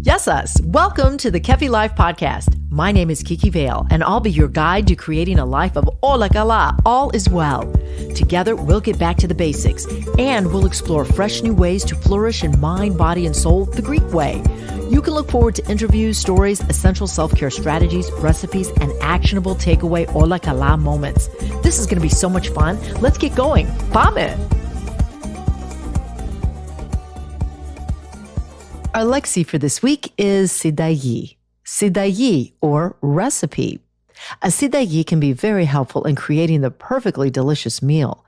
Yes, us. Welcome to the Kefi Life Podcast. My name is Kiki Vale, and I'll be your guide to creating a life of Ola Kala, all is well. Together, we'll get back to the basics, and we'll explore fresh new ways to flourish in mind, body, and soul the Greek way. You can look forward to interviews, stories, essential self-care strategies, recipes, and actionable takeaway Ola Kala moments. This is going to be so much fun. Let's get going. Πάμε! Our Lexi for this week is Syntagí. Syntagí, or recipe. A Syntagí can be very helpful in creating the perfectly delicious meal.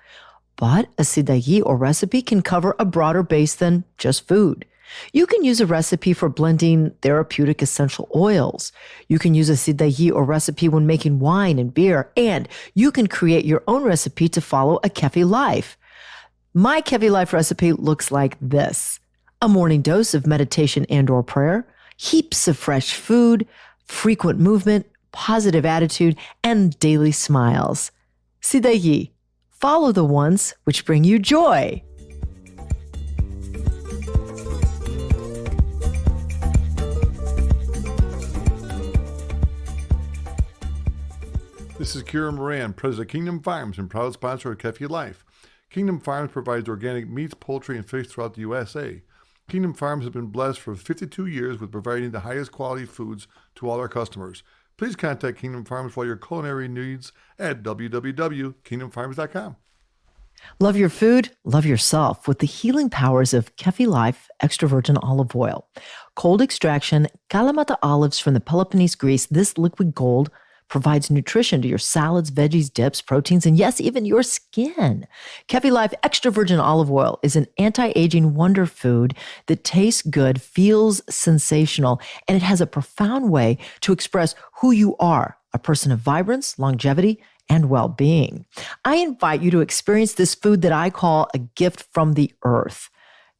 But a Syntagí or recipe can cover a broader base than just food. You can use a recipe for blending therapeutic essential oils. You can use a Syntagí or recipe when making wine and beer, and you can create your own recipe to follow a Kefi life. My Kefi life recipe looks like this. A morning dose of meditation and/or prayer, heaps of fresh food, frequent movement, positive attitude, and daily smiles. Syntagí. Follow the ones which bring you joy. This is Kira Moran, president of Kingdom Farms and proud sponsor of Kefi Life. Kingdom Farms provides organic meats, poultry, and fish throughout the USA. Kingdom Farms has been blessed for 52 years with providing the highest quality foods to all our customers. Please contact Kingdom Farms for your culinary needs at www.kingdomfarms.com. Love your food, love yourself with the healing powers of Kefi Life extra virgin olive oil. Cold extraction, Kalamata olives from the Peloponnese, Greece, this liquid gold provides nutrition to your salads, veggies, dips, proteins, and yes, even your skin. Kefi Life extra virgin olive oil is an anti-aging wonder food that tastes good, feels sensational, and it has a profound way to express who you are, a person of vibrance, longevity, and well-being. I invite you to experience this food that I call a gift from the earth.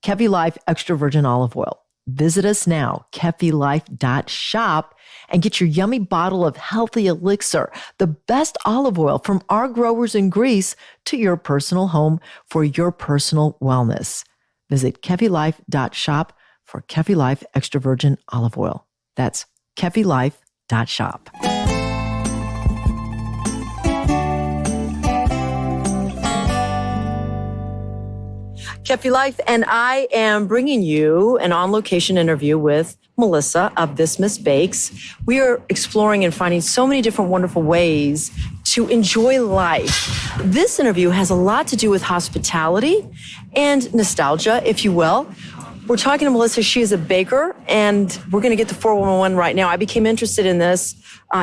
Kefi Life extra virgin olive oil. Visit us now, kefilife.shop, and get your yummy bottle of healthy elixir, the best olive oil from our growers in Greece, to your personal home for your personal wellness. Visit kefilife.shop for Kefi Life extra virgin olive oil. That's kefilife.shop. Kefi Life, and I am bringing you an on-location interview with Melissa of This Miss Bakes. We are exploring and finding so many different wonderful ways to enjoy life. This interview has a lot to do with hospitality and nostalgia, if you will. We're talking to Melissa. She is a baker, and we're going to get the 411 right now. I became interested in this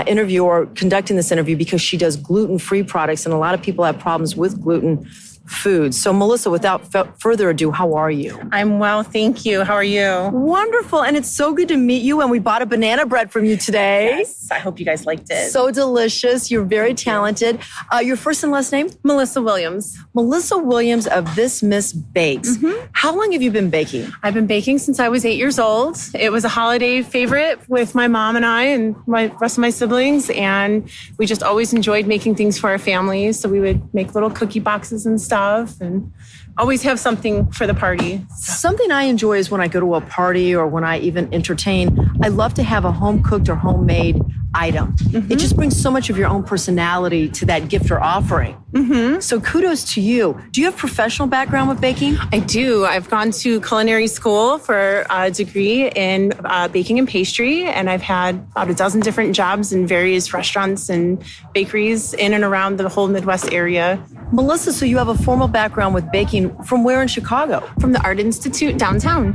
interview or conducting this interview because she does gluten-free products, and a lot of people have problems with gluten food. So Melissa, without further ado, how are you? I'm well, thank you. How are you? Wonderful. And it's so good to meet you. And we bought a banana bread from you today. Yes, I hope you guys liked it. So delicious. You're very talented. Your first and last name? Melissa Williams. Melissa Williams of This Miss Bakes. Mm-hmm. How long have you been baking? I've been baking since I was 8 years old. It was a holiday favorite with my mom and I and my rest of my siblings. And we just always enjoyed making things for our families. So we would make little cookie boxes and stuff and always have something for the party. Something I enjoy is when I go to a party or when I even entertain, I love to have a home-cooked or homemade item. Mm-hmm. It just brings so much of your own personality to that gift or offering. Mm-hmm. So kudos to you. Do you have professional background with baking? I do. I've gone to culinary school for a degree in baking and pastry, and I've had about a dozen different jobs in various restaurants and bakeries in and around the whole Midwest area. Melissa, so you have a formal background with baking. From where in Chicago? From the Art Institute downtown.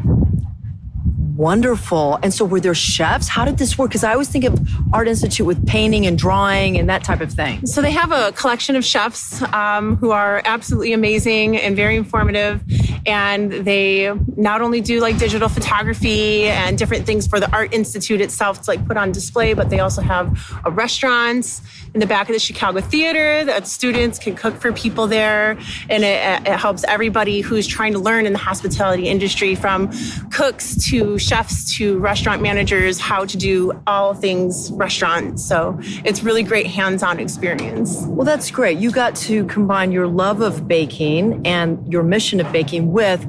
Wonderful. And so were there chefs? How did this work? Because I always think of Art Institute with painting and drawing and that type of thing. So they have a collection of chefs who are absolutely amazing and very informative. And they not only do like digital photography and different things for the Art Institute itself to like put on display, but they also have a restaurant in the back of the Chicago Theater that students can cook for people there. And it helps everybody who's trying to learn in the hospitality industry, from cooks to chefs to restaurant managers, how to do all things restaurant. So it's really great hands-on experience. Well, that's great. You got to combine your love of baking and your mission of baking with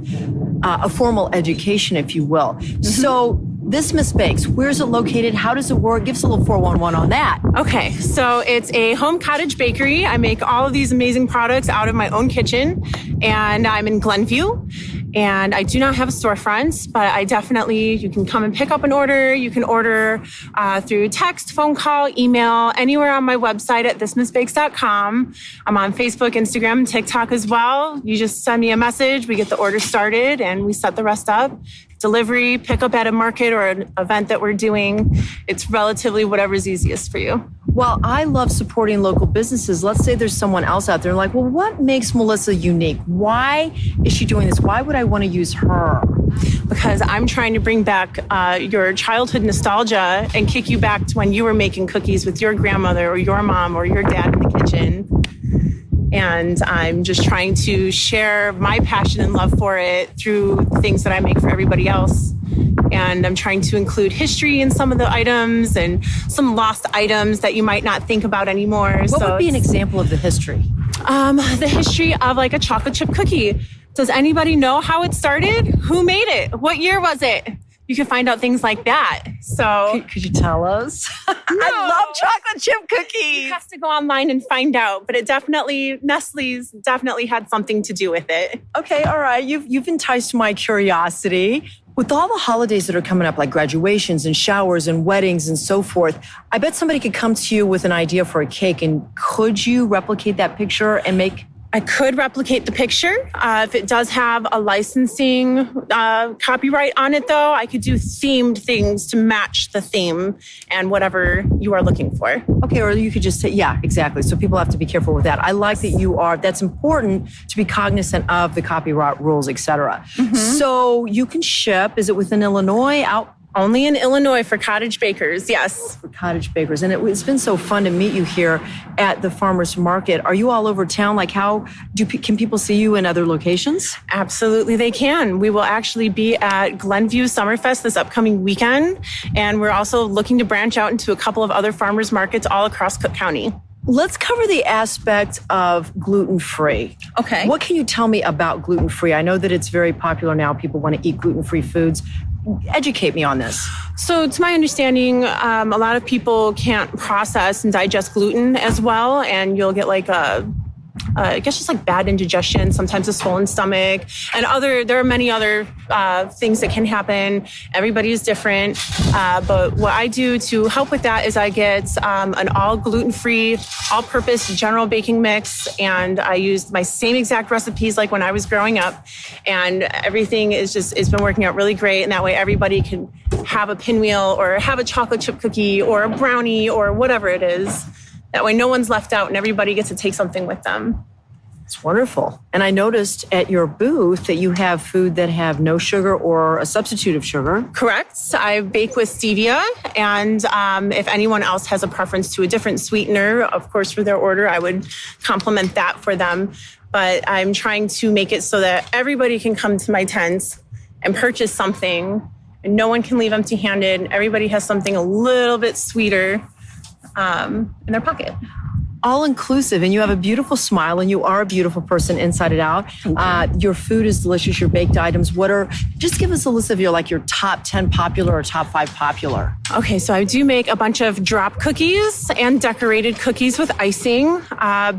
a formal education, if you will. Mm-hmm. So This Miss Bakes, where's it located? How does it work? Give us a little 411 on that. Okay, so it's a home cottage bakery. I make all of these amazing products out of my own kitchen, and I'm in Glenview. And I do not have a storefront, but you can come and pick up an order. You can order through text, phone call, email, anywhere on my website at thismissbakes.com. I'm on Facebook, Instagram, TikTok as well. You just send me a message. We get the order started and we set the rest up. Delivery, pick up at a market or an event that we're doing. It's relatively whatever's easiest for you. Well, I love supporting local businesses. Let's say there's someone else out there like, well, what makes Melissa unique? Why is she doing this? Why would I want to use her? Because I'm trying to bring back your childhood nostalgia and kick you back to when you were making cookies with your grandmother or your mom or your dad in the kitchen. And I'm just trying to share my passion and love for it through things that I make for everybody else. And I'm trying to include history in some of the items and some lost items that you might not think about anymore. What would be an example of the history? The history of like a chocolate chip cookie. Does anybody know how it started? Who made it? What year was it? You can find out things like that. So could you tell us? No. I love chocolate chip cookies. You have to go online and find out, but Nestle's definitely had something to do with it. Okay, all right. You've enticed my curiosity. With all the holidays that are coming up, like graduations and showers and weddings and so forth, I bet somebody could come to you with an idea for a cake. And could you replicate that picture and make... I could replicate the picture. If it does have a licensing copyright on it, though, I could do themed things to match the theme and whatever you are looking for. Okay, or you could just say, yeah, exactly. So people have to be careful with that. I like that that's important to be cognizant of the copyright rules, et cetera. Mm-hmm. So you can ship, is it within Illinois, out? Only in Illinois for cottage bakers, yes. For cottage bakers. And it's been so fun to meet you here at the farmers market. Are you all over town? Like can people see you in other locations? Absolutely, they can. We will actually be at Glenview Summerfest this upcoming weekend. And we're also looking to branch out into a couple of other farmers markets all across Cook County. Let's cover the aspect of gluten-free. Okay. What can you tell me about gluten-free? I know that it's very popular now. People want to eat gluten-free foods. Educate me on this. So to my understanding, a lot of people can't process and digest gluten as well. And you'll get like just like bad indigestion, sometimes a swollen stomach, and there are many other things that can happen. Everybody is different. But what I do to help with that is I get an all gluten-free, all-purpose general baking mix, and I use my same exact recipes like when I was growing up. And everything it's been working out really great. And that way everybody can have a pinwheel or have a chocolate chip cookie or a brownie or whatever it is. That way no one's left out and everybody gets to take something with them. It's wonderful. And I noticed at your booth that you have food that have no sugar or a substitute of sugar. Correct. I bake with stevia. And if anyone else has a preference to a different sweetener, of course, for their order, I would compliment that for them. But I'm trying to make it so that everybody can come to my tent and purchase something and no one can leave empty-handed. Everybody has something a little bit sweeter in their pocket. All inclusive, and you have a beautiful smile, and you are a beautiful person inside and out. Your food is delicious. Your baked items. Just give us a list of your top 10 popular or top 5 popular. Okay, so I do make a bunch of drop cookies and decorated cookies with icing.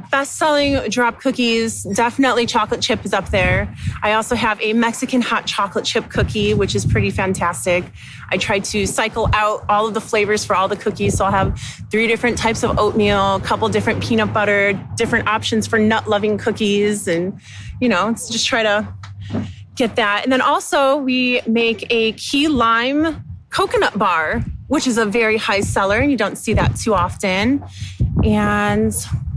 Best-selling drop cookies, definitely chocolate chip is up there. I also have a Mexican hot chocolate chip cookie, which is pretty fantastic. I try to cycle out all of the flavors for all the cookies. So I'll have 3 different types of oatmeal, a couple different peanut butter, different options for nut-loving cookies, and, just try to get that. And then also we make a key lime coconut bar, which is a very high seller, and you don't see that too often. And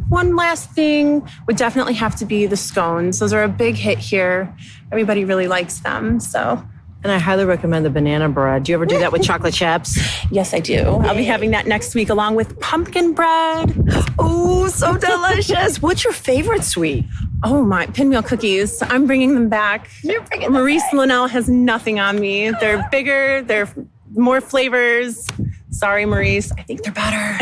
one last thing would definitely have to be the scones. Those are a big hit here. Everybody really likes them, so... And I highly recommend the banana bread. Do you ever do that with chocolate chips? Yes, I do. I'll be having that next week along with pumpkin bread. Oh, so delicious. What's your favorite sweet? Oh, my pinwheel cookies. I'm bringing them back. Maurice Linnell has nothing on me. They're bigger. They're more flavors. Sorry, Maurice. I think they're better.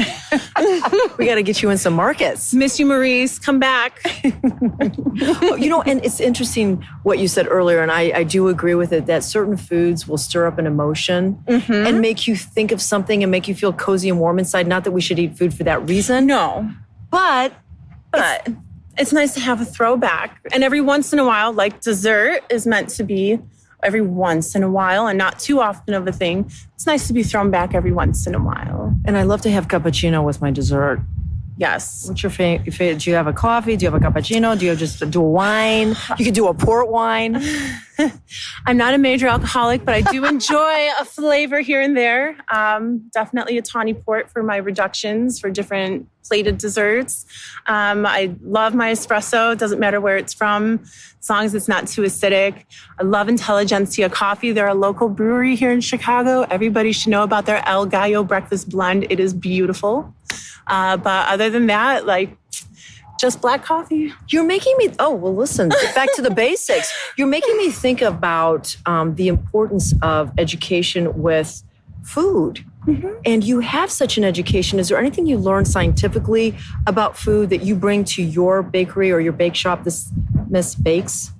We got to get you in some markets. Miss you, Maurice. Come back. And it's interesting what you said earlier, and I do agree with it, that certain foods will stir up an emotion and make you think of something and make you feel cozy and warm inside. Not that we should eat food for that reason. No. But it's nice to have a throwback. And every once in a while, like dessert is meant to be every once in a while and not too often of a thing. It's nice to be thrown back every once in a while. And I love to have cappuccino with my dessert. Yes. What's your favorite? Do you have a coffee? Do you have a cappuccino? Do you just do a wine? You could do a port wine. I'm not a major alcoholic, but I do enjoy a flavor here and there. Definitely a tawny port for my reductions for different plated desserts. I love my espresso. It doesn't matter where it's from, as long as it's not too acidic. I love Intelligentsia coffee. They're a local brewery here in Chicago. Everybody should know about their El Gallo breakfast blend. It is beautiful. But other than that, just black coffee. You're making me, listen, get back to the basics. You're making me think about the importance of education with food. And you have such an education. Is there anything you learned scientifically about food that you bring to your bakery or your bake shop, this Miss Bakes?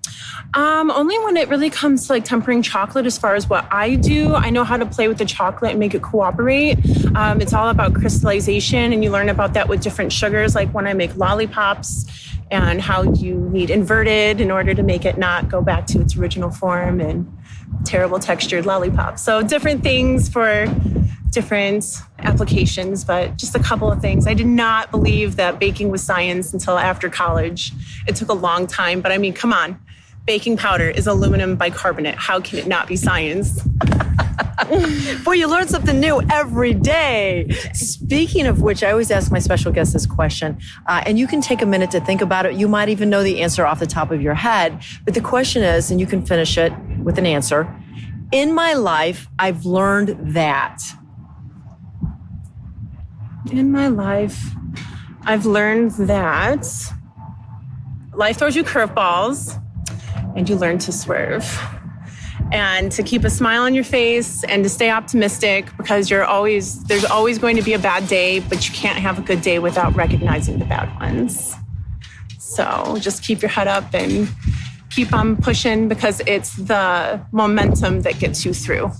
Only when it really comes to tempering chocolate. As far as what I do, I know how to play with the chocolate and make it cooperate. It's all about crystallization, and you learn about that with different sugars, like when I make lollipops and how you need inverted in order to make it not go back to its original form and terrible textured lollipops. So different things for different applications, but just a couple of things. I did not believe that baking was science until after college. It took a long time, but I mean, come on. Baking powder is aluminum bicarbonate. How can it not be science? Boy, you learn something new every day. Speaking of which, I always ask my special guests this question, and you can take a minute to think about it. You might even know the answer off the top of your head, but the question is, and you can finish it with an answer, in my life, I've learned that. In my life, I've learned that life throws you curveballs, and you learn to swerve and to keep a smile on your face and to stay optimistic, because there's always going to be a bad day, but you can't have a good day without recognizing the bad ones. So just keep your head up and keep on pushing, because it's the momentum that gets you through.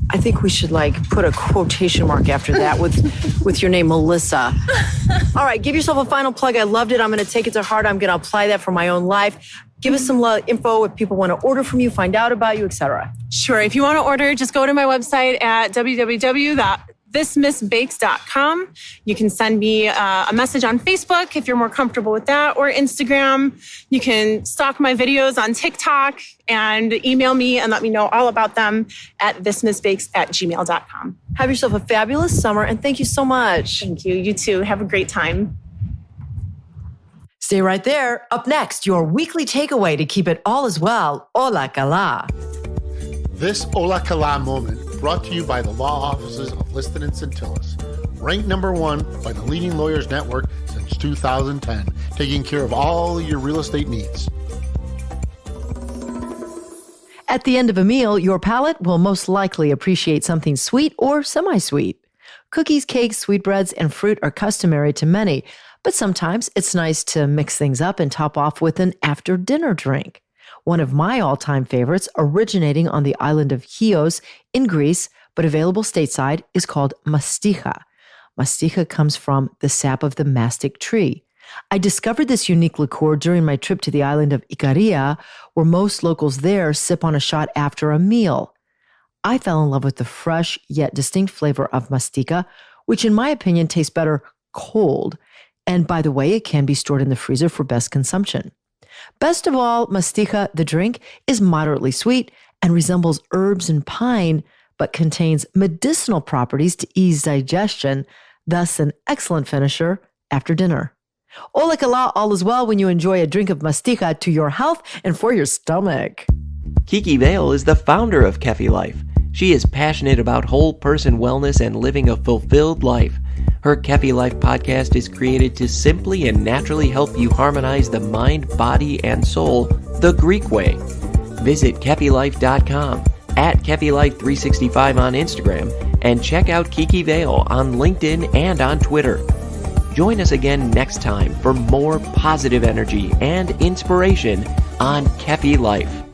I think we should put a quotation mark after that with your name, Melissa. All right, give yourself a final plug. I loved it. I'm going to take it to heart. I'm going to apply that for my own life. Give us some info if people want to order from you, find out about you, etc. Sure. If you want to order, just go to my website at www.thismissbakes.com. You can send me a message on Facebook if you're more comfortable with that, or Instagram. You can stalk my videos on TikTok and email me and let me know all about them at thismissbakes@gmail.com. Have yourself a fabulous summer, and thank you so much. Thank you. You too. Have a great time. Stay right there. Up next, your weekly takeaway to keep it all as well. Hola, Kala. This Hola Kala moment brought to you by the law offices of Liston and Centillus. Ranked number 1 by the leading lawyers network since 2010, taking care of all your real estate needs. At the end of a meal, your palate will most likely appreciate something sweet or semi-sweet. Cookies, cakes, sweetbreads, and fruit are customary to many, but sometimes it's nice to mix things up and top off with an after-dinner drink. One of my all-time favorites, originating on the island of Chios in Greece, but available stateside, is called masticha. Masticha comes from the sap of the mastic tree. I discovered this unique liqueur during my trip to the island of Ikaria, where most locals there sip on a shot after a meal. I fell in love with the fresh yet distinct flavor of masticha, which in my opinion tastes better cold. And by the way, it can be stored in the freezer for best consumption. Best of all, masticha, the drink, is moderately sweet and resembles herbs and pine, but contains medicinal properties to ease digestion, thus an excellent finisher after dinner. Hola Kala, all is well when you enjoy a drink of masticha to your health and for your stomach. Kiki Vale is the founder of Kefi Life. She is passionate about whole person wellness and living a fulfilled life. Her Kefi Life podcast is created to simply and naturally help you harmonize the mind, body, and soul the Greek way. Visit KefiLife.com. at KefiLife365 on Instagram, and check out Kiki Vale on LinkedIn and on Twitter. Join us again next time for more positive energy and inspiration on Kefi Life.